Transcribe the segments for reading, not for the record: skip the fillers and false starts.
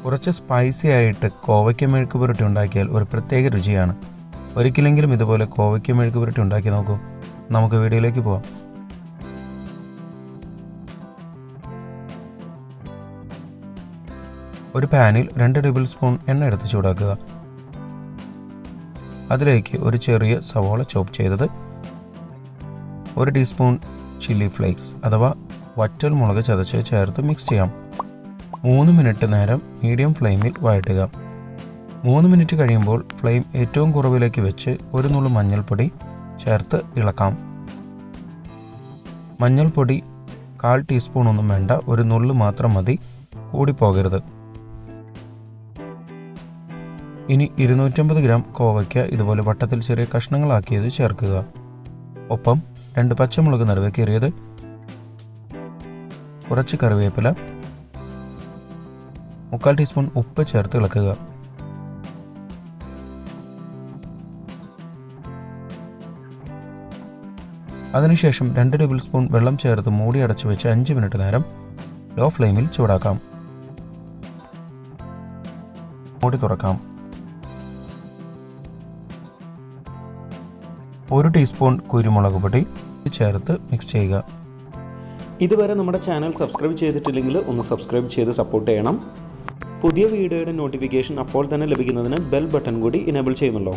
കുറച്ച് സ്പൈസി ആയിട്ട് കോവയ്ക്ക മെഴുക്ക് പുരട്ടി ഉണ്ടാക്കിയാൽ ഒരു പ്രത്യേക രുചിയാണ്. ഒരിക്കലെങ്കിലും ഇതുപോലെ കോവയ്ക്ക മെഴുക്ക് പുരട്ടി ഉണ്ടാക്കി നോക്കൂ. നമുക്ക് വീഡിയോയിലേക്ക് പോവാം. ഒരു പാനിൽ 2 ടേബിൾ സ്പൂൺ എണ്ണ എടുത്ത് ചൂടാക്കുക. അതിലേക്ക് ഒരു ചെറിയ സവാള ചോപ്പ് ചെയ്തത്, 1 ടീസ്പൂൺ ചില്ലി ഫ്ലേക്സ് അഥവാ വറ്റൽ മുളക് ചതച്ച് ചേർത്ത് മിക്സ് ചെയ്യാം. 3 മിനിറ്റ് നേരം മീഡിയം ഫ്ലെയിമിൽ വഴറ്റുക. 3 മിനിറ്റ് കഴിയുമ്പോൾ ഫ്ലെയിം ഏറ്റവും കുറവിലേക്ക് വെച്ച് ഒരു നുള്ളു മഞ്ഞൾപ്പൊടി ചേർത്ത് ഇളക്കാം. മഞ്ഞൾപ്പൊടി 1/4 ടീസ്പൂൺ ഒന്നും വേണ്ട, ഒരു നുള്ളു മാത്രം മതി, കൂടിപ്പോകരുത്. ഇനി 250 ഗ്രാം കോവയ്ക്ക ഇതുപോലെ വട്ടത്തിൽ ചെറിയ കഷ്ണങ്ങളാക്കിയത് ചേർക്കുക. ഒപ്പം 2 പച്ചമുളക് നടുവെ കീറിയത്, കുറച്ച് കറിവേപ്പില, 1/4 ടീസ്പൂൺ ഉപ്പ് ചേർത്ത് ഇളക്കുക. അതിനുശേഷം 2 ടേബിൾ സ്പൂൺ വെള്ളം ചേർത്ത് മൂടി അടച്ചു വെച്ച് 5 മിനിറ്റ് നേരം ലോ ഫ്ലെയിമിൽ ചൂടാക്കാം. മൂടി തുറക്കാം. 1 ടീസ്പൂൺ കുരുമുളക് പൊടി ചേർത്ത് മിക്സ് ചെയ്യുക. ഇതുവരെ നമ്മുടെ ചാനൽ സബ്സ്ക്രൈബ് ചെയ്തിട്ടില്ലെങ്കിൽ ഒന്ന് സബ്സ്ക്രൈബ് ചെയ്ത് സപ്പോർട്ട് ചെയ്യണം. പുതിയ വീഡിയോയുടെ നോട്ടിഫിക്കേഷൻ അപ്പോൾ തന്നെ ലഭിക്കുന്നതിന് ബെൽ ബട്ടൺ കൂടി ഇനേബിൾ ചെയ്യുമല്ലോ.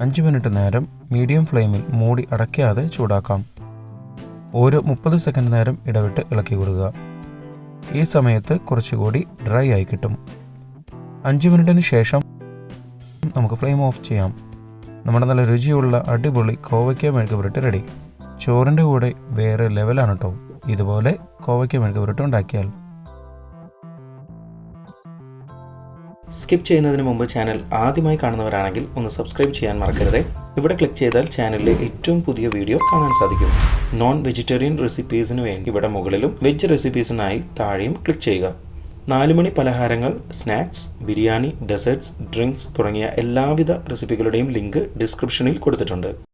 5 മിനിറ്റ് നേരം മീഡിയം ഫ്ലെയിമിൽ മൂടി അടയ്ക്കാതെ ചൂടാക്കാം. ഓരോ 30 സെക്കൻഡ് നേരം ഇടവിട്ട് ഇളക്കി കൊടുക്കുക. ഈ സമയത്ത് കുറച്ചുകൂടി ഡ്രൈ ആയി കിട്ടും. 5 മിനിറ്റിന് ശേഷം നമുക്ക് ഫ്ലെയിം ഓഫ് ചെയ്യാം. നമ്മുടെ നല്ല രുചിയുള്ള അടിപൊളി കോവയ്ക്ക മെഴുക്ക് പുരട്ടി റെഡി. ചോറിൻ്റെ കൂടെ വേറെ ലെവലാണ് കേട്ടോ ഇതുപോലെ കോവയ്ക്ക മെഴുക്ക് പുരട്ടി ഉണ്ടാക്കിയാൽ. സ്കിപ്പ് ചെയ്യുന്നതിന് മുമ്പ് ചാനൽ ആദ്യമായി കാണുന്നവരാണെങ്കിൽ ഒന്ന് സബ്സ്ക്രൈബ് ചെയ്യാൻ മറക്കരുത്. ഇവിടെ ക്ലിക്ക് ചെയ്താൽ ചാനലിലെ ഏറ്റവും പുതിയ വീഡിയോ കാണാൻ സാധിക്കും. നോൺ വെജിറ്റേറിയൻ റെസിപ്പീസിന് വേണ്ടി ഇവിടെ മുകളിലും വെജ് റെസിപ്പീസിനായി താഴെയും ക്ലിക്ക് ചെയ്യുക. 4 മണി പലഹാരങ്ങൾ, സ്നാക്സ്, ബിരിയാണി, ഡെസേർട്സ്, ഡ്രിങ്ക്സ് തുടങ്ങിയ എല്ലാവിധ റെസിപ്പികളുടെയും ലിങ്ക് ഡിസ്ക്രിപ്ഷനിൽ കൊടുത്തിട്ടുണ്ട്.